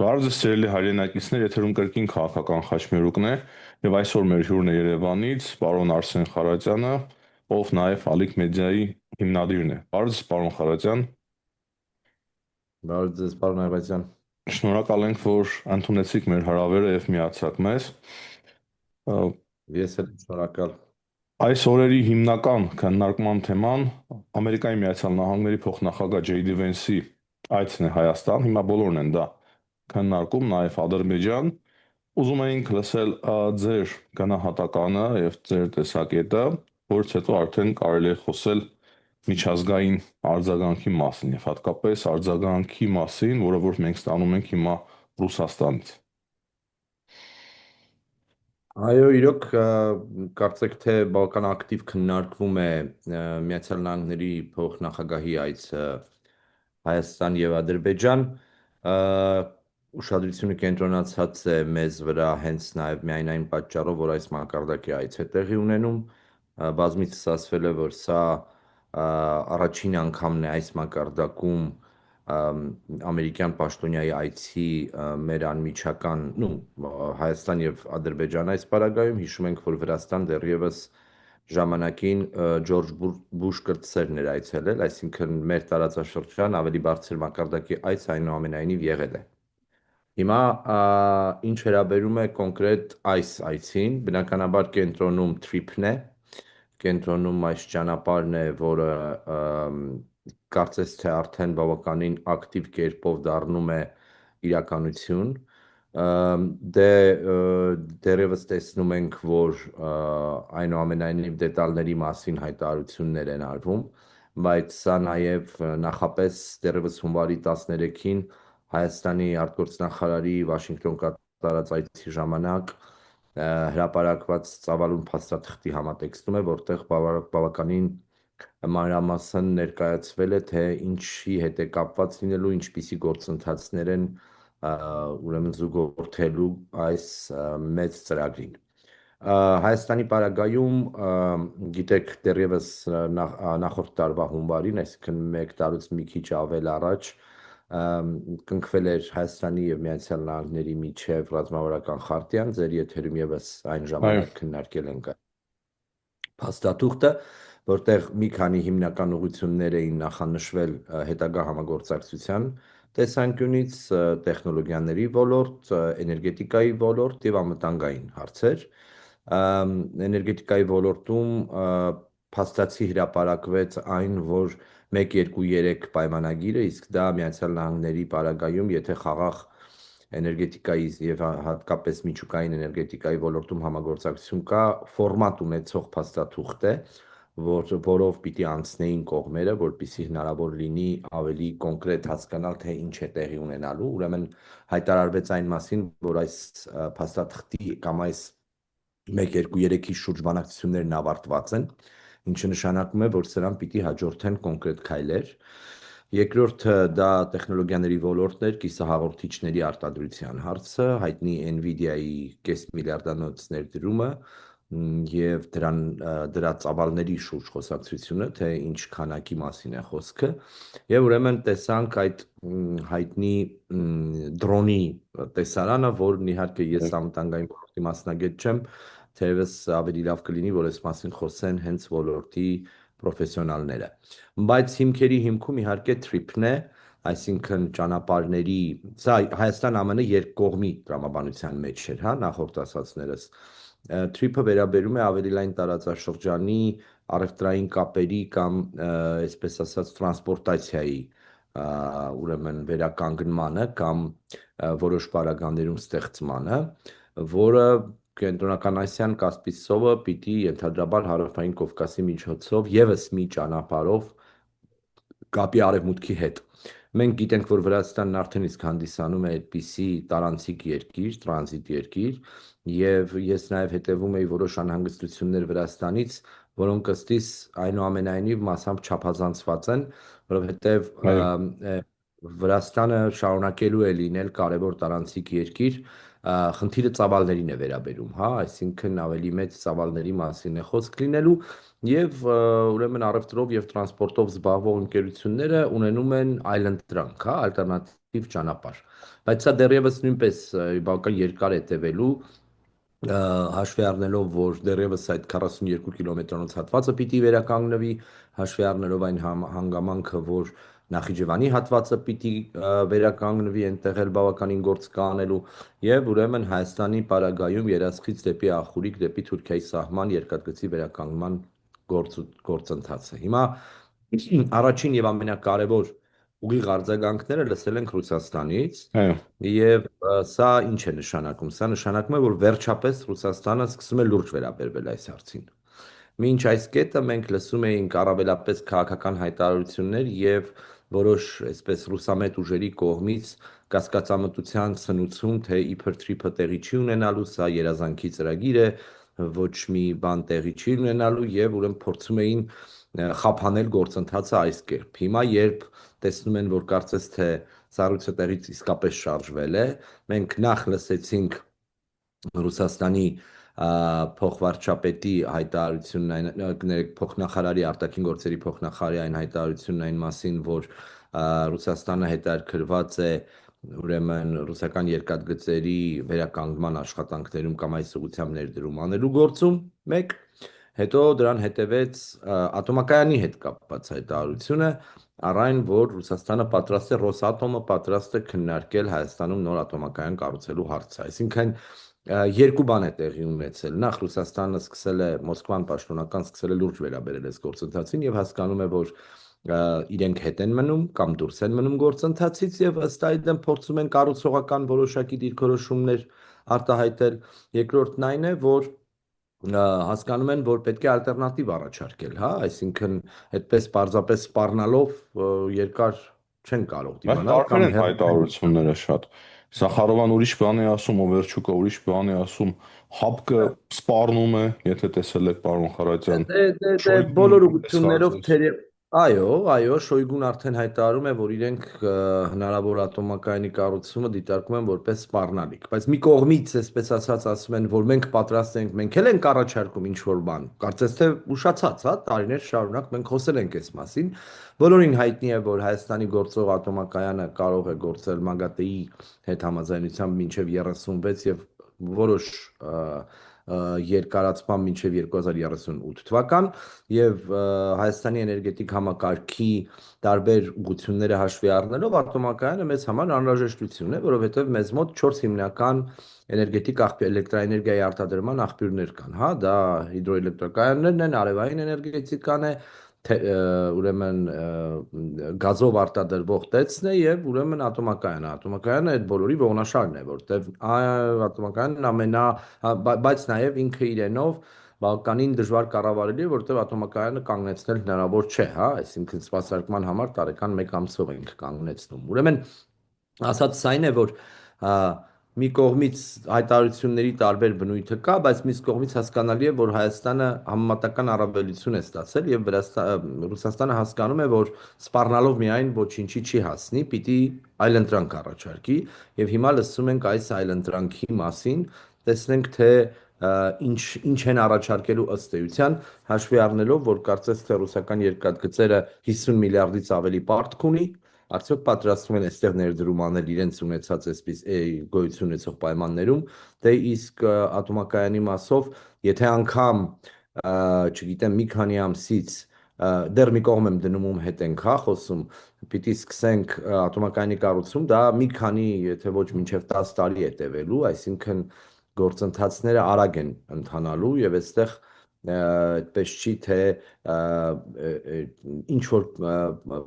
Բարձր սիրելի հայրենակիցներ, եթերում կրկին քաղաքական խաչմերուկն է եւ այսօր մեր հյուրն է Երևանից, պարոն Արսեն Խարատյանը, ով նաեւ Ալիք մեդիայի հիմնադիրն է։ Բարձր պարոն Խարատյան, Բարև ձեզ, պարոն Այվազյան։ շնորհակալ ենք, որ ընդունեցիք մեր հրավերը եւ միացաք մեզ։ Ա, Ես էլ եմ շնորհակալ։ Այս օրերի հիմնական քննարկման թեման Ամերիկայի Միացյալ Նահանգների փոխնախագահ Ջեյ Դի Վենսի այցն է Հայաստան։ Հիմա բոլորն են դա քննարկում, նաեւ Ադրբեջան։ Ուզում էինք լսել ձեր գնահատականը եւ ձեր տեսակետը, որից հետո արդեն կարելի է խոսել միջազգային արձագանքի մասին եւ հատկապես արձագանքի մասին, որը որ մենք ստանում ենք հիմա Ռուսաստանից։ Այո, իրոք կարծեք թե բավական ակտիվ քննարկվում է Միացյալ Նահանգների փոխնախագահի այցը Հայաստան եւ Ադրբեջան։ Ա, Ուշադրությունը կենտրոնացած է մեզ վրա հենց նաեւ միայն այն պատճառով, որ այս մակարդակի այց է տեղի ունենում։ Բազմիցս ասվել է, որ սա առաջին անգամն է այս մակարդակում ամերիկյան պաշտոնյայի այցի մեր անմիջական, Հայաստան եւ Ադրբեջան այս պարագայում հիշում ենք, որ Վրաստան դեռևս ժամանակին Ջորջ Բուշ կրտսերն էր այցելել, այսինքն մեր տարածաշրջան ավելի բարձր մակարդակի այց այնուամենայնիվ եղել է։ Հիմա ինչ վերաբերում է կոնկրետ այս այցին, բնականաբար կենտրոնում թրիփն է, կենտրոնում այս ճանապարհն է, որը կարծես թե արդեն բավականին ակտիվ կերպով դառնում է իրականություն։ Դե դերևս տեսնում ենք, որ այնուամենայնիվ դետալների մասին հայտարարություններ են արվում, բայց սա նաև նախապես դերևս հունվարի 13-ին Հայաստանի արտգործնախարարի Վաշինգտոն կատարած այցի ժամանակ հրապարակված ծավալուն փաստաթղթի համատեքստում է, որտեղ բավականին մանրամասն ներկայացվել է, թե ինչի հետ է կապված լինելու, ինչպիսի գործընթացներ են ուրեմն զուգորդելու այս մեծ ծրագրին։ Հայաստանի պարագայում, գիտեք, դեռևս նախորդ տարվա հունվարին, այսինքն մեկ տարուց մի քիչ ավել առաջ, կնքվել էր Հայաստանի եւ Միացյալ Նահանգների միջև ռազմավարական խարտիան, ձեր եթերում եւս այն Այո, ժամանակ քննարկել ենք փաստաթուղթը, որտեղ մի քանի հիմնական ուղղություններ էին նախանշվել հետագա համագործակցության տեսանկյունից, տեխնոլոգիաների ոլորտ, էներգետիկայի ոլորտ եւ անվտանգային հարցեր։ Էներգետիկայի ոլորտում փաստացի հրապարակվեց այն, որ 1-2-3 պայմանագիրը, իսկ դա Միացյալ Նահանգների պարագայում, եթե խաղաղ էներգետիկայի եւ հատկապես միջուկային էներգետիկայի ոլորտում համագործակցություն կա, ֆորմատ ունեցող փաստաթուղթ է, որով պիտի անցնեին կողմերը, որպեսզի հնարավոր լինի ավելի կոնկրետ հասկանալ, թե ինչ է տեղի ունենալու։ Ուրեմն հայտարարվեց այն մասին, որ այս փաստաթղթի կամ այս 1-2-3-ի շուրջ բանակցություններն ավարտված են, ինչը նշանակում է, որ սրան պիտի հաջորդեն կոնկրետ քայլեր։ Երկրորդը դա տեխնոլոգիաների ոլորտն էր, կիսահաղորդիչների արտադրության հարցը, հայտնի Nvidia-ի կես միլիարդանոց ներդրումը եւ դրա ծավալների շուրջ խոսակցությունը, թե ինչ քանակի մասին է խոսքը, եւ ուրեմն տեսանք այդ հայտնի դրոնի տեսարանը, որն իհարկե ես անվտանգային ոլորտի մասնագետ չեմ, թերևս ավելի լավ կլինի, որ այս մասին խոսեն հենց ոլորտի պրոֆեսիոնալները։ Բայց հիմքերի հիմքում իհարկե թրիփն է, այսինքն ճանապարհների, սա Հայաստան-ԱՄՆ երկկողմի տրամաբանության մեջ էր, հա, նախորդ ասածներս։ Թրիփը վերաբերում է ավելի լայն տարածաշրջանի առևտրային կապերի կամ այսպես ասած տրանսպորտացիայի ուրեմն վերականգնմանը կամ որոշ պարագաներում ստեղծմանը, որը Կենտրոնական Ասիան Կասպից ծովը պիտի ենթադրաբար Հարավային Կովկասի միջոցով եւս մի ճանապարհով կապի արևմուտքի հետ։ Մենք գիտենք, որ Վրաստանն արդեն իսկ հանդիսանում է այդպիսի տարանցիկ երկիր, տրանզիտ երկիր, եւ ես նաեւ հետևում էի որոշ անհանգստություններ Վրաստանից, որոնք ըստիս այնուամենայնիվ մասամբ չափազանցված են, որովհետեւ այո, Վրաստանը շարունակելու է լինել կարևոր տարանցիկ երկիր, խնդիրը ծավալներին է վերաբերում, հա, այսինքն ավելի մեծ ծավալների մասին է խոսք լինելու եւ ուրեմն առևտրով եւ տրանսպորտով զբաղվող ընկերությունները ունենում են այլընտրանք, հա, ալտերնատիվ ճանապարհ։ Բայց սա դեռևս նույնպես բավական երկար է տևելու, հաշվի առնելով, որ դեռևս այդ 42 կիլոմետրանոց հատվածը պիտի վերականգնվի, հաշվի առնելով այն հանգամանքը, որ Նախիջևանի հատվածը պիտի վերականգնվի, այնտեղ էլ բավականին գործ կա անելու, եւ ուրեմն Հայաստանի պարագայում Երասխից դեպի Ախուրիկ, դեպի Թուրքիայի սահման երկաթգծի վերականգնման գործընթացը։ Հիմա առաջին եւ ամենակարևոր ուղիղ արձագանքները լսել ենք Ռուսաստանից, Այո, եւ սա ինչ է նշանակում։ Սա նշանակում է, որ վերջապես Ռուսաստանը սկսում է լուրջ վերաբերվել այս հարցին։ Մինչ այս կետը մենք լսում էինք առավելապես քաղաքական հայտարարություններ եւ որոշ այսպես ռուսամետ ուժերի կողմից կասկածամտության ցնուցում, թե իբր թրիփը տեղի չի ունենալու, սա երազանքի ծրագիր է, ոչ մի բան տեղի չի ունենալու եւ ուրեմն փորձում էին խափանել գործընթացը այս կերպ։ Հիմա երբ տեսնում են, որ կարծես թե սառույցը տեղից իսկապես շարժվել է, մենք նախ լսեցինք Ռուսաստանի փոխվարչապետի հայտարարությունն այն փոխնախարարի արտաքին գործերի փոխնախարարի այն հայտարարությունն այն մասին, որ Ռուսաստանը հետաքրքրված է ուրեմն ռուսական երկաթգծերի վերականգնման աշխատանքներում կամ այս ուղղությամբ ներդրում անելու գործում, մեկ, հետո դրան հետևեց ատոմակայանի հետ կապված հայտարարությունը, առ այն, որ Ռուսաստանը պատրաստ է, Ռոսատոմը պատրաստ է քննարկել Հայաստանում նոր ատոմակայան կառուցելու հարցը։ Այսինքն երկու բան է տեղի ունեցել։ Նախ Ռուսաստանը սկսել է Մոսկվան պաշտոնական սկսել է լուրջ վերաբերել այս գործընթացին եւ հասկանում է, որ իրենք հետ են մնում կամ դուրս են մնում գործընթացից եւ ըստ այդմ փորձում են կառուցողական որոշակի դիրքորոշումներ արտահայտել։ Երկրորդն այն է, որ հասկանում են, որ պետք է ալտերնատիվ առաջարկել, հա, այսինքն այդպես պարզապես սպառնալով երկար չեն կարող բայց դիմանալ տարբեր կամ են հայտարարությունները շատ։ Սախարովան ուրիշ բան է ասում, Օվերչուկը ուրիշ բան է ասում, Հապկը սպառնում է, եթե տեսել եք պարոն Խարատյան, Շոյգուն Բոլոր նույնպես ուղղություններով կարծես։ այո, Շոյգուն արդեն հայտարարում է, որ իրենք հնարավոր ատոմակայանի կառուցումը դիտարկում են որպես սպառնալիք, բայց մի կողմից, այսպես ասած, ասում են, որ մենք պատրաստ ենք, մենք էլ ենք առաջարկում ինչ-որ բան, կարծես թե ուշացած, հա, տարիներ շարունակ մենք խոսել ենք այս մասին, բոլորին հայտնի է, որ Հայաստանի գործող ատոմակայանը կարող է գործել ՄԱԳԱՏԷ-ի հետ համաձայնությամբ մինչև 36 եւ որոշ երկարացման մինչև 2038 թվական եւ Հայաստանի էներգետիկ համակարգի տարբեր ուղղությունները հաշվի առնելով ատոմակայանը մեզ համար անհրաժեշտություն է, որովհետեւ մեզ մոտ 4 հիմնական էներգետիկ էլեկտրաէներգիայի արտադրման աղբյուրներ կան, հա, դա հիդրոէլեկտրակայաններն են, արևային էներգետիկան է, ուրեմն գազով արտադրվող ՏԵՑ-ն է եւ ուրեմն ատոմակայանը։ Ատոմակայանը այդ բոլորի ողնաշարն է, որտեվ ատոմակայանն բայց նաեւ ինքը իրենով բավականին դժվար կառավարելի է, որտեվ ատոմակայանը կանգնեցնել հնարավոր չէ, հա, այսինքն սպասարկման համար տարեկան 1 ամսով ենք կանգնեցնում։ Ուրեմն ասածս այն է, որ մի կողմից հայտարարությունների տարբեր բնույթը կա, բայց մյուս կողմից հասկանալի է, որ Հայաստանը համեմատական առավելություն է ստացել եւ Ռուսաստանը հասկանում է, որ սպառնալով միայն ոչինչի չի հասնի, պիտի այլընտրանք առաջարկի եւ հիմա լսում ենք այս այլընտրանքի մասին, տեսնենք թե ինչ են առաջարկելու ըստ էության, հաշվի առնելով, որ կարծես թե ռուսական երկաթգծերը 50 միլիարդից ավելի պարտք ունի, արդյոք պատրաստվում են այստեղ ներդրում անել իրենց ունեցած այսպես գոյություն ունեցող պայմաններում, դե իսկ ատոմակայանի մասով, եթե անգամ, չգիտեմ, մի քանի ամսից դեռ մի կողմ եմ դնում ում հետ ենք, հա, խոսում, պիտի սկսենք ատոմակայանի կառուցում, դա մի քանի, եթե ոչ մինչև 10 տարի է տևելու, այսինքն գործընթացները արագ են ընթանալու եւ այստեղ այդպես չի թե ինչ որ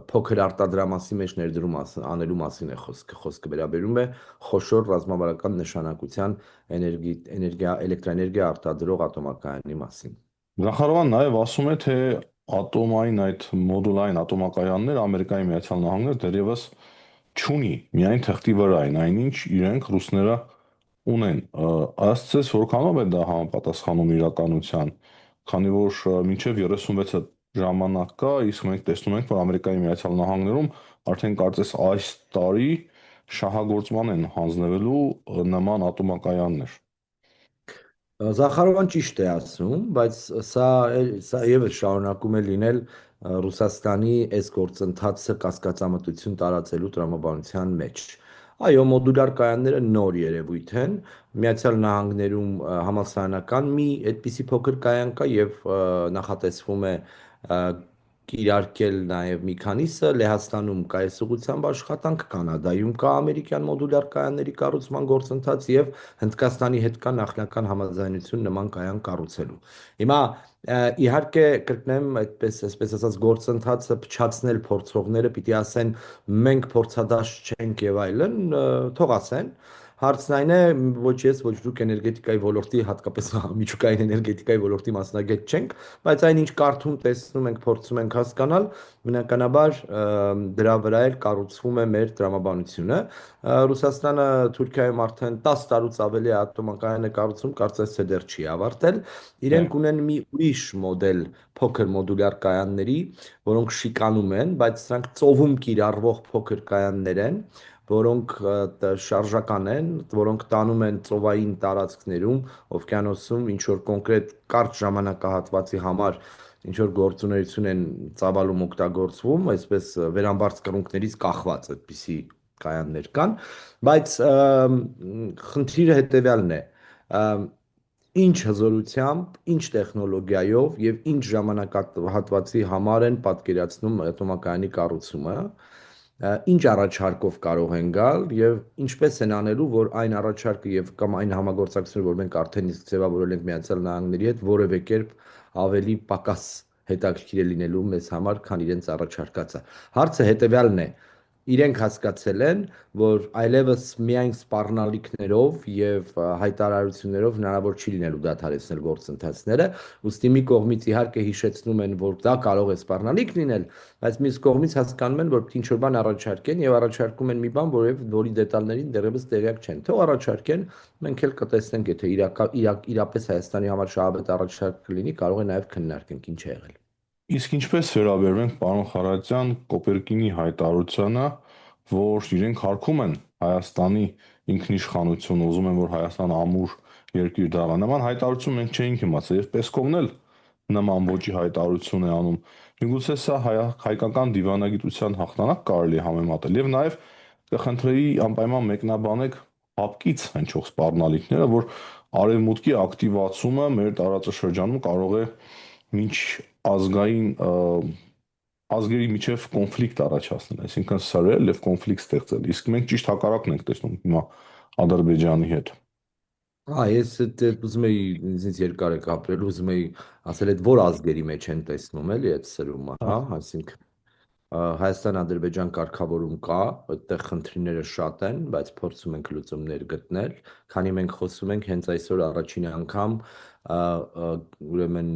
փոքր արտադրամասի մեջ ներդրում անելու մասին է խոսքը վերաբերում է խոշոր ռազմավարական նշանակության էլեկտրաէներգիա արտադրող ատոմակայանի մասին։ Զախարովան նաև ասում է, թե ատոմային այդ մոդուլային ատոմակայաններ Ամերիկայի Միացյալ Նահանգները դեռևս չունի, միայն թղթի վրա են, այնինչ իրենք ռուսները ունեն։ Ըստ ձեզ որքանով է դա համապատասխանում իրականության, քանի որ մինչև 36-ը ժամանակ կա, իսկ մենք տեսնում ենք, որ Ամերիկայի Միացյալ Նահանգներում արդեն կարծես այս տարի շահագործման են հանձնվելու նման ատոմակայաններ։ Զախարովան ճիշտ է ասում, բայց սա եւս շարունակում է լինել Ռուսաստանի այս գործընթացը կասկածամտություն տարածելու տրամաբանության մեջ։ Այո, մոդուլար կայանները նոր երևույթ են։ Միացյալ Նահանգներում համալսարանական մի այդպիսի փոքր կայան կա եւ նախատեսվում է ա, կիրարկել նաև մի քանիսը, Լեհաստանում կա այս ուղղությամբ աշխատանք, Կանադայում կա ամերիկյան մոդուլար կայանների կառուցման գործընթաց եւ Հնդկաստանի հետ կա նախնական համաձայնություն նման կայան կառուցելու։ Հիմա իհարկե կրկնեմ, այսպես ասած գործընթացը փչացնել փորձողները պիտի ասեն մենք փորձադաշ չենք եւ այլն, թող ասեն։ Հարցն այն է, ոչ ես, ոչ դուք էներգետիկայի ոլորտի, հատկապես միջուկային էներգետիկայի ոլորտի մասնագետ չենք, բայց այնինչ կարդում, տեսնում ենք, փորձում ենք հասկանալ, բնականաբար դրա վրա էլ կառուցվում է մեր տրամաբանությունը։ Ռուսաստանը Թուրքիայում արդեն 10 տարուց ավելի ատոմակայան է կառուցում, կարծես թե դեռ չի ավարտել։ Դե, Իրենք ունեն մի ուրիշ մոդել փոքր մոդուլյար կայանների, որոնք շիկանում են, բայց սրանք ծովում կիրառվող փոքր կայաններ են, որոնք շարժական են, որոնք տանում են ծովային տարածքներում, օվկիանոսում ինչ որ կոնկրետ կարճ ժամանակահատվածի համար ինչ որ գործունեություն են ծավալում օգտագործվում, այսպես վերամբարձ կռունկներից կախված այդպիսի կայաններ կան, բայց խնդիրը հետեւյալն է. ինչ հզորությամբ, ինչ տեխնոլոգիայով եւ ինչ ժամանակահատվածի համար են պատկերացնում ատոմակայանի կառուցումը, ինչ առաջարկով կարող են գալ եւ ինչպես են անելու, որ այն առաջարկը եւ կամ այն համագործակցությունը, որ մենք արդեն իսկ ձևավորել ենք Միացյալ Նահանգների հետ, որևէ կերպ ավելի պակաս հետաքրքիր է լինելու մեզ համար, քան իրենց առաջարկածը։ Հարցը հետեւյալն է. իրենք հասկացել են, որ այլևս միայն սպառնալիքներով եւ հայտարարություններով հնարավոր չի լինելու դադարեցնել գործընթացները, ուստի մի կողմից իհարկե հիշեցնում են, որ դա կարող է սպառնալիք լինել, բայց մյուս կողմից հասկանում են, որ ինչ որ բան առաջարկեն եւ առաջարկում են մի բան, որի դետալներին դեռևս տեղյակ չեն։ Թող առաջարկեն, մենք էլ կտեսնենք, եթե իրապես Հայաստանի համար շահավետ առաջարկ կլինի, կարող է նաեւ քննարկենք ինչ է եղել։ իսկ ինչպես վերաբերվենք պարոն Խարատյան Կոպերկինի հայտարարությանը, որ իրենք հարգում են Հայաստանի ինքնիշխանությունը, ուզում են, որ Հայաստանը ամուր երկիր դառնա։ Նման հայտարարություն մենք չէինք իմացել եւ Պեսկովն էլ նման ոճի հայտարարություն է անում։ Միգուցե սա հայկական դիվանագիտության հաղթանակ կարելի է համեմատել եւ նաեւ կխնդրեի անպայման մեկնաբանեք հապկից հնչող սպառնալիքները, որ արևմուտքի ակտիվացումը մեր տարածաշրջանում կարող է մինչ ազգային ազգերի միջև կոնֆլիկտ առաջացնել, այսինքն սրել եւ կոնֆլիկտ ստեղծել։ Իսկ մենք ճիշտ հակառակն ենք տեսնում հիմա Ադրբեջանի հետ։ Ես ուզում էի ինձնից երկար եք ապրել, ուզում էի ասել այդ որ ազգերի մեջ են տեսնում էլի այդ սրումը, հա, այսինքն Հայաստան-Ադրբեջան կարգավորում կա, այդտեղ խնդիրները շատ են, բայց փորձում ենք լուծումներ գտնել, քանի մենք խոսում ենք հենց այսօր առաջին անգամ ուրեմն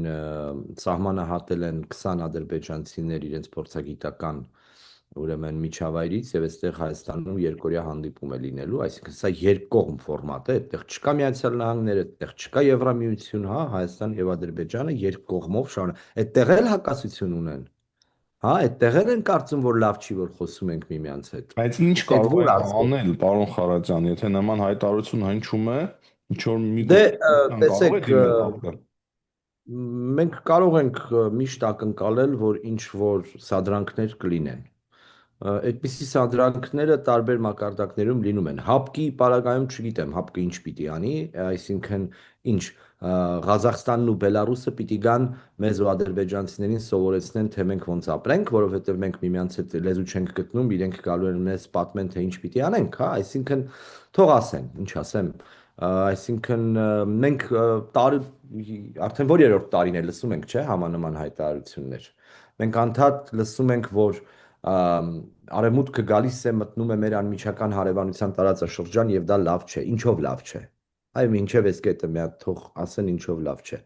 սահմանահատել են 20 ադրբեջանցիներ իրենց փորձագիտական ուրեմն միջավայրից եւ այստեղ Հայաստանում երկօրյա հանդիպում է լինելու, այսինքն սա երկկողմ ֆորմատ է, այդտեղ չկա Միացյալ Նահանգները, այդտեղ չկա Եվրամիություն, հա, Հայաստան եւ Ադրբեջանը երկկողմով շարունակ։ Այդտեղ էլ հակասություն ունեն։ Հա, այդտեղ էլ են կարծում, որ լավ չի, որ խոսում ենք միմյանց հետ։ Բայց ինչ Իսկ այդ կարող որ են ազգով։ անել, պարոն Խարատյան, եթե նման հայտարարություն հնչում է, ինչ որ մի Դե գործողության կարող է տեսեք, դիմել ԱՊԿ։ մենք կարող ենք միշտ ակնկալել, որ ինչ որ սադրանքներ կլինեն։ Այդպիսի սադրանքները տարբեր մակարդակներում լինում են։ Հապկի պարագայում չգիտեմ, հապկը ինչ պիտի անի, այսինքն ինչ Ղազախստանն ու Բելարուսը պիտի գան մեզ ու ադրբեջանցիներին սովորեցնեն, թե մենք ոնց ապրենք, որովհետև մենք միմյանց հետ լեզու չենք գտնում, իրենք գալու են մեզ պատմեն, թե ինչ պիտի անենք, հա, այսինքն թող ասեն, ինչ ասեմ, այսինքն մենք արդեն որ երրորդ տարին է լսում ենք, չէ, համանման հայտարարություններ։ Մենք անդադ լսում ենք, որ արևմուտքը գալիս է մտնում է մեր անմիջական հարևանության տարածաշրջան եւ դա լավ չէ։ Ինչով լավ չէ։ Այո, ինչև էս կետը մի հատ թող ասեն ինչով լավ չէ։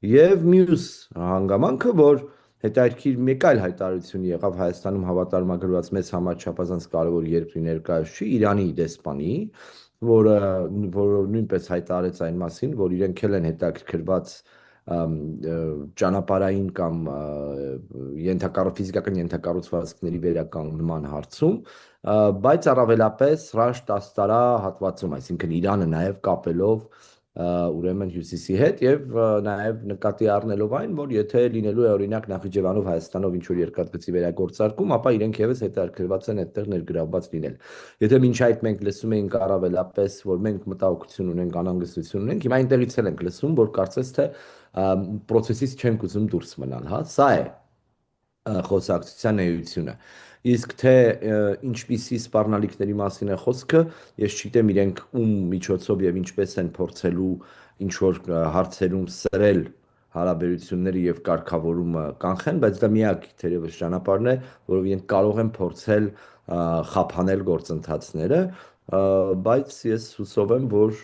Եվ մյուս հանգամանքը, որ հետաքրքիր մեկ այլ հայտարարություն եղավ Հայաստանում հավատարմագրված մեծ համար չափազանց կարևոր երկրի ներկայացուցիչ Իրանի դեսպանի, որը նույնպես հայտարարեց այն մասին, որ իրենք էլ են հետաքրքրված ճանապարհային կամ ֆիզիկական ենթակառուցվածքների վերականգնման հարցում, բայց առավելապես հրաշք 10 տարա հատվածում, այսինքն Իրանը նաև կապելով ուրեմն Հյուսիսի հետ եւ նաև նկատի առնելով այն, որ եթե լինելու է օրինակ Նախիջևանով Հայաստանով ինչ որ երկաթգծի վերագործարկում, ապա իրենք եւս հետաքրքրված են այդտեղ ներգրավված լինել։ Եթե մինչ այդ մենք լսում էինք առավելապես, որ մենք մտահոգություն ունենք, անհանգստություն ունենք, հիմա այնտեղից էլ ենք լսում, որ կարծես թե process-ից չենք ուզում դուրս մնալ, հա, սա է խոսակցության էությունը։ Իսկ թե ինչպիսի սպառնալիքների մասին է խոսքը, ես չգիտեմ իրենք ում միջոցով եւ ինչպես են փորձելու ինչ որ հարցերում սրել հարաբերությունները եւ կարգավորումը կանխեն, բայց դա միակ թերևս ճանապարհն է, որով իրենք կարող են փորձել խափանել գործընթացները, բայց ես հուսով եմ, որ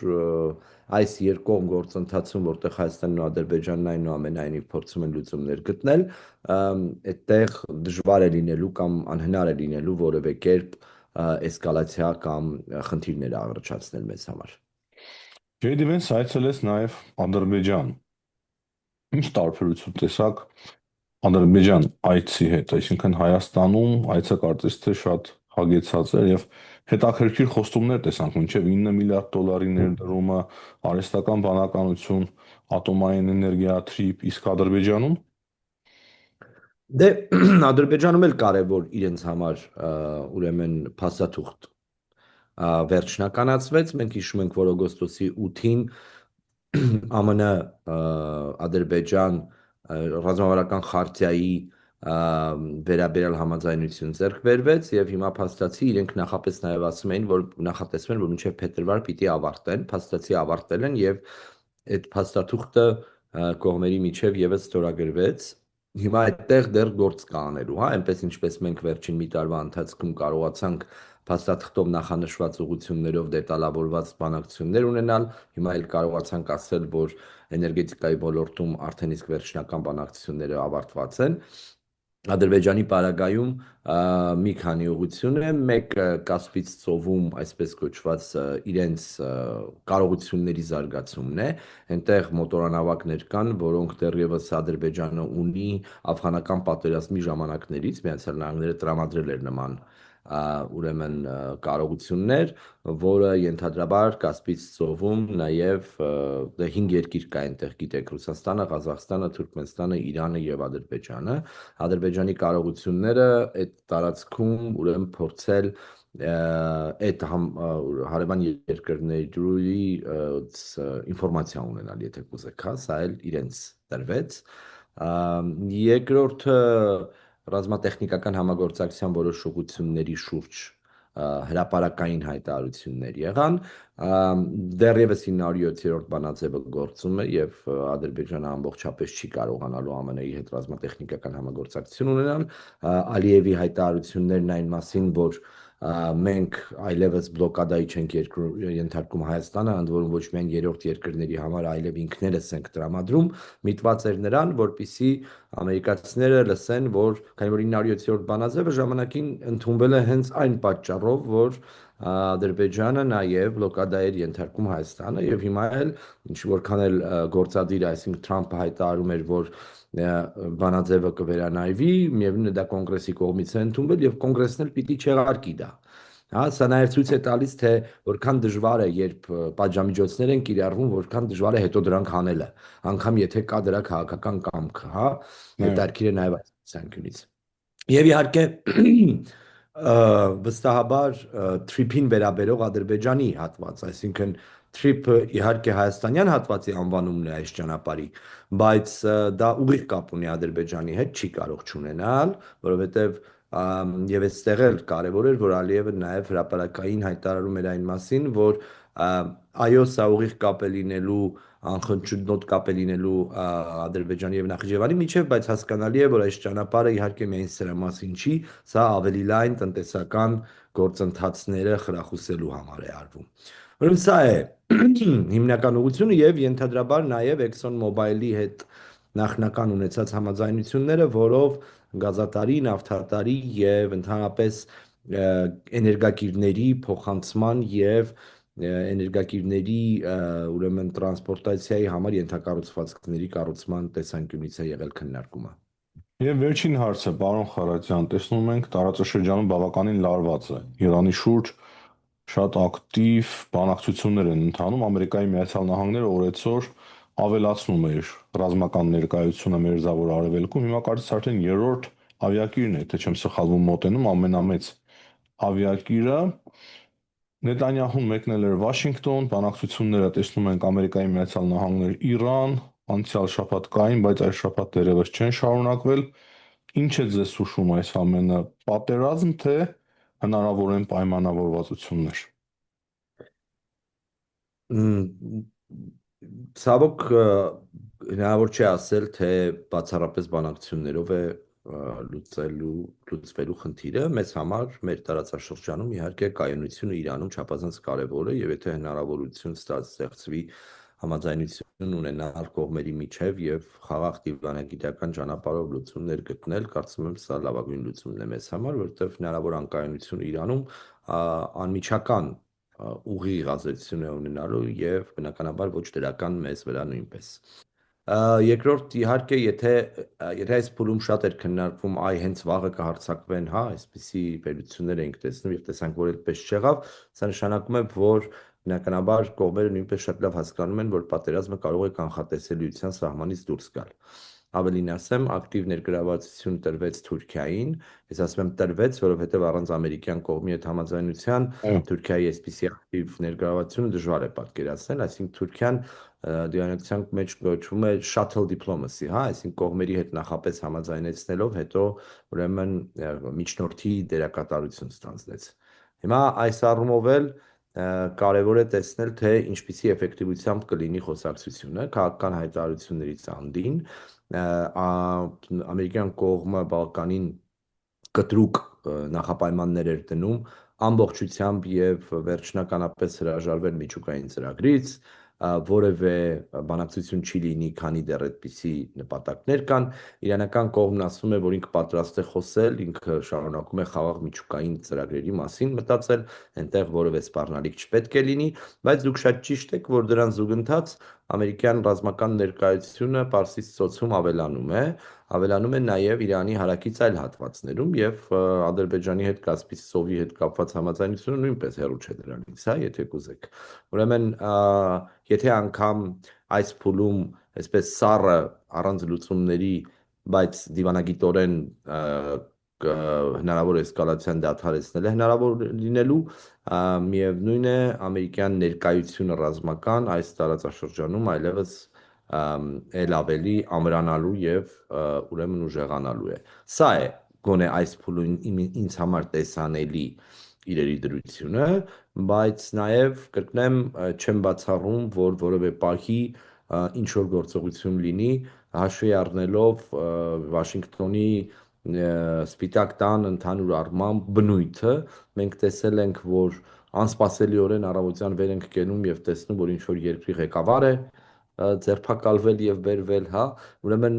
այս երկկողմ գործընթացում, որտեղ Հայաստանն ու Ադրբեջանն այնուամենայնիվ փորձում են լուծումներ գտնել, այդտեղ դժվար է լինելու կամ անհնար է լինելու որևէ կերպ էսկալացիա կամ խնդիրներ առաջացնել մեզ համար։ JD Vance այցելեց նաև Ադրբեջան։ Ինչ տարբերություն տեսակ Ադրբեջան այցի հետ, այսինքն Հայաստանում այցը կարծես թե շատ հագեցած էր եւ հետաքրքիր խոստումներ տեսանք, մինչև 9 միլիարդ դոլարի ներդրումը, արհեստական բանականություն, ատոմային էներգիա, թրիփ, իսկ Ադրբեջանում Դե Ադրբեջանում էլ կարևոր իրենց համար ուրեմն փաստաթուղթ վերջնականացվեց։ Մենք հիշում ենք, որ օգոստոսի 8-ին ԱՄՆ Ադրբեջան ռազմավարական խարտիայի վերաբերյալ համաձայնություն ձեռք բերվեց եւ հիմա փաստացի իրենք նախապես նաեւ ասում էին, որ նախատեսում են, որ մինչեւ փետրվար պիտի ավարտեն, փաստացի ավարտել են եւ այդ փաստաթուղթը կողմերի միջև եւս ստորագրվեց։ Հիմա այդտեղ դեռ գործ կա անելու, հա, այնպես ինչպես մենք վերջին մի տարվա ընթացքում կարողացանք փաստաթղթով նախանշված ուղղություններով դետալավորված բանակցություններ ունենալ, հիմա էլ կարողացանք ասել, որ էներգետիկայի ոլորտում արդեն իսկ վերջնական բանակցությունները ավարտված են։ Ադրբեջանի պարագայում մի քանի ուղղություն է, մեկը Կասպից ծովում, այսպես կոչված, իրենց կարողությունների զարգացումն է, այնտեղ մոտորանավակներ կան, որոնք դեռևս Ադրբեջանը ունի աֆղանական պատերազմի ժամանակներից, Միացյալ Նահանգները տրամադրել էր նման ուրեմն կարողություններ, որը ենթադրաբար Կասպից ծովում նաև 5 երկիր կա այնտեղ, գիտեք, Ռուսաստանը, Ղազախստանը, Թուրքմենստանը, Իրանը եւ Ադրբեջանը։ Ադրբեջանի կարողությունները այդ տարածքում ուրեմն փորձել այդ հարևան երկրների ինֆորմացիա ունենալ, եթե կուզեք, հա, սա էլ իրենց տրվեց։ Երկրորդը ռազմատեխնիկական համագործակցության որոշ ուղղությունների շուրջ հրապարակային հայտարարություններ եղան, դեռևս 907-րդ բանաձևը գործում է եւ Ադրբեջանը ամբողջապես չի կարողանալու ԱՄՆ-ի հետ ռազմատեխնիկական համագործակցություն ունենալ, Ալիևի հայտարարություններն այն մասին, որ մենք այլևս բլոկադայի չենք ենթարկում Հայաստանը, ընդ որում ոչ միայն երրորդ երկրների համար, այլև ինքներս ենք տրամադրում, միտված էր նրան, որպիսի ամերիկացիները լսեն, որ քանի որ 907-րդ բանաձևը ժամանակին ընդունվել է հենց այն պատճառով, որ Ադրբեջանը նաև բլոկադա էր ենթարկում Հայաստանը եւ հիմա էլ ինչ որքան էլ գործադիր, այսինքն Թրամփը հայտարարում էր, որ բանաձևը կվերանայվի, միևնույն է դա կոնգրեսի կողմից է ընդունվել եւ կոնգրեսն էլ պիտի չեղարկի դա։ Հա, սա նաև ցույց է տալիս, թե որքան դժվար է, երբ պատժամիջոցներ են կիրառվում, որքան դժվար է հետո դրանք հանելը, անգամ եթե կա դրա քաղաքական կամքը, հա, հետաքրքիր է նաև այս ցանկությունից։ Եվ իհարկե վստահաբար թրիփին վերաբերող Ադրբեջանի հատված, այսինքն թրիփը իհարկե հայաստանյան հատվածի անվանումն է այս ճանապարհի, բայց դա ուղիղ կապ ունի Ադրբեջանի հետ, չի կարող չունենալ, որովհետև եւ այստեղ էլ կարեւոր էր, որ Ալիևը նաեւ հրապարակային հայտարարում էր այն մասին, որ այո, սա ուղիղ կապ է լինելու, անխնչունոտ կապ է լինելու Ադրբեջանի եւ Նախիջևանի միջեւ, բայց հասկանալի է, որ այս ճանապարհը իհարկե միայն սրա մասին չի, սա ավելի լայն տնտեսական գործընթացները խրախուսելու համար է արվում։ Ուրեմն սա է հիմնական ուղղությունը եւ ենթադրաբար նաեւ ExxonMobil-ի հետ նախնական ունեցած համաձայնությունները, որով գազատարի, նավթատարի եւ ընդհանրապես էներգակիրների փոխանցման եւ էներգակիրների ուրեմն տրանսպորտացիայի համար ենթակառուցվածքների կառուցման տեսանկյունից է եղել քննարկումը։ Եվ վերջին հարցը, պարոն Խարատյան, տեսնում ենք տարածաշրջանում բավականին լարված է։ Իրանի շուրջ շատ ակտիվ բանակցություններ են ընթանում։ Ամերիկայի Միացյալ Նահանգները օրեցօր ավելացնում է իր ռազմական ներկայությունը Մերձավոր Արևելքում։ Հիմա կարծես արդեն երրորդ ավիակիրն է, թե չեմ սխալվում, մոտենում ամենամեծ ավիակիրը։ Նետանյահուն մեկնել էր Վաշինգտոն, բանակցությունները տեսնում ենք Ամերիկայի Միացյալ Նահանգներ, Իրան, անցյալ շաբաթ կային, բայց այս շաբաթ դեռևս չեն շարունակվել։ Ինչ է ձեզ հուշում այս ամենը, պատերազմ թե հնարավոր են պայմանավորվածություններ։ Մ, Ցավոք հնարավոր չէ ասել, թե բացառապես բանակցություններով է լուծվելու խնդիրը։ Մեզ համար, մեր տարածաշրջանում իհարկե կայունությունը Իրանում չափազանց կարևոր է, եւ եթե հնարավորություն ստեղծվի համաձայնություն ունենալ կողմերի միջև եւ խաղաղ դիվանագիտական ճանապարհով լուծումներ գտնել, կարծում եմ սա լավագույն լուծումն է մեզ համար, որովհետեւ հնարավոր անկայունություն Իրանում անմիջական ուղիղ ազդեցություն է ունենալու եւ բնականաբար ոչ դրական մեզ վրա նույնպես։ Երկրորդ, իհարկե, եթե այս փուլում շատ էր քննարկվում, այ հենց վաղը կհարձակվեն, հա, այսպիսի վերլուծություններ էինք տեսնում եւ տեսանք, որ այդպես չեղավ, սա նշանակում է, որ բնականաբար կողմերը նույնպես շատ լավ հասկանում են, որ պատերազմը կարող է կանխատեսելիության սահմանից դուրս գալ։ Ավելին ասեմ, ակտիվ ներգրավվածություն տրվեց Թուրքիային, ես ասում եմ տրվեց, որովհետև առանց ամերիկյան կողմի հետ համաձայնության Այո, Թուրքիայի այսպիսի ակտիվ ներգրավվածությունը դժվար է պատկերացնել, այսինքն Թուրքիան դիվանագիտության մեջ կոչվում է shuttle diplomacy, հա, այսինքն կողմերի հետ նախապես համաձայնեցնելով, հետո ուրեմն միջնորդի դերակատարություն ստանձնեց։ Հիմա այս առումով էլ կարևոր է տեսնել, թե ինչպիսի էֆեկտիվությամբ կլինի խոսակցությունը քաղաքական հայտարարություններից անդին ամերիկյան կողմը բավականին կտրուկ նախապայմաններ էր դնում ամբողջությամբ եւ վերջնականապես հրաժարվել միջուկային ծրագրից, որևէ բանակցություն չի լինի, քանի դեռ այդպիսի նպատակներ կան։ Իրանական կողմն ասում է, որ ինքը պատրաստ է խոսել, ինքը շարունակում է խաղաղ միջուկային ծրագրերի մասին մտածել, այնտեղ որևէ սպառնալիք չպետք է լինի, բայց դուք շատ ճիշտ եք, որ դրան զուգընթաց ամերիկյան ռազմական ներկայությունը Պարսից ծոցում ավելանում է նաև Իրանի հարակից այլ հատվածներում եւ Ադրբեջանի հետ Կասպից ծովի հետ կապված համաձայնությունը նույնպես հեռու չէ դրանից, հա, եթե կուզեք։ Ուրեմն, եթե անգամ այս փուլում այսպես սառը առանց լուծումների, բայց դիվանագիտորեն հնարավոր էսկալացիան դադարեցնել է հնարավոր լինելու, միևնույն է ամերիկյան ներկայությունը ռազմական այս տարածաշրջանում այլևս էլ ավելի ամրանալու եւ ուրեմն ուժեղանալու է։ Սա է գոնե այս փուլում ինձ համար տեսանելի իրերի դրությունը, բայց նաև կրկնեմ, չեմ բացառում, որ որևէ պահի ինչ որ գործողություն լինի, հաշվի առնելով Վաշինգտոնի Սպիտակ տան ընդհանուր առմամբ բնույթը, մենք տեսել ենք, որ անսպասելիորեն առավոտյան վեր ենք կենում եւ տեսնում, որ ինչ որ երկրի ղեկավար է ձերբակալվել եւ բերվել, հա, ուրեմն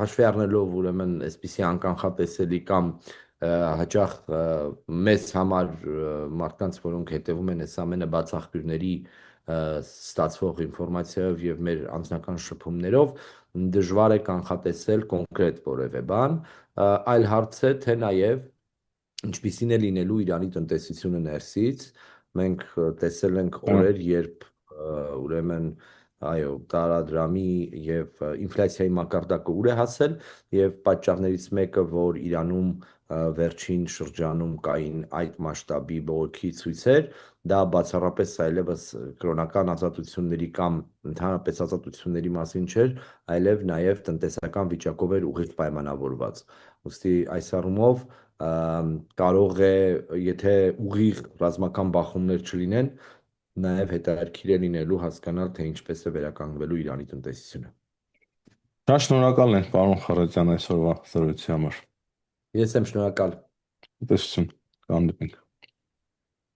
հաշվի առնելով ուրեմն այսպիսի անկանխատեսելի կամ հաճախ մեզ համար մարդկանց, որոնք հետևում են այս ամենը բացախբյուրների ստացվող ինֆորմացիայով եւ մեր անձնական շփումներով դժվար է կանխատեսել կոնկրետ որևէ բան, այլ հարց է, թե նաեւ ինչպիսին է լինելու Իրանի տնտեսությունը ներսից, մենք տեսել ենք օրեր, երբ ուրեմն այո, տարադրամի եւ ինֆլյացիայի մակարդակը ուր է հասել եւ պատճառներից մեկը, որ Իրանում վերջին շրջանում կային այդ մասշտաբի բողոքի ցույցեր, դա բացառապես այլևս կրոնական ազատությունների կամ ընդհանրապես ազատությունների մասին չէր, այլև նաև տնտեսական վիճակով էր ուղիղ պայմանավորված։ Ուստի այս առումով կարող է, եթե ուղիղ ռազմական բախումներ չլինեն, նաև հետաքրքիր է լինելու հասկանալ, թե ինչպես է վերականգնվելու Իրանի տնտեսությունը։ շատ շնորհակալ ենք, պարոն Խարատյան, այսօրվա զրույցի համար։ Ես եմ շնորհակալ։ Տեսություն, կհանդիպենք։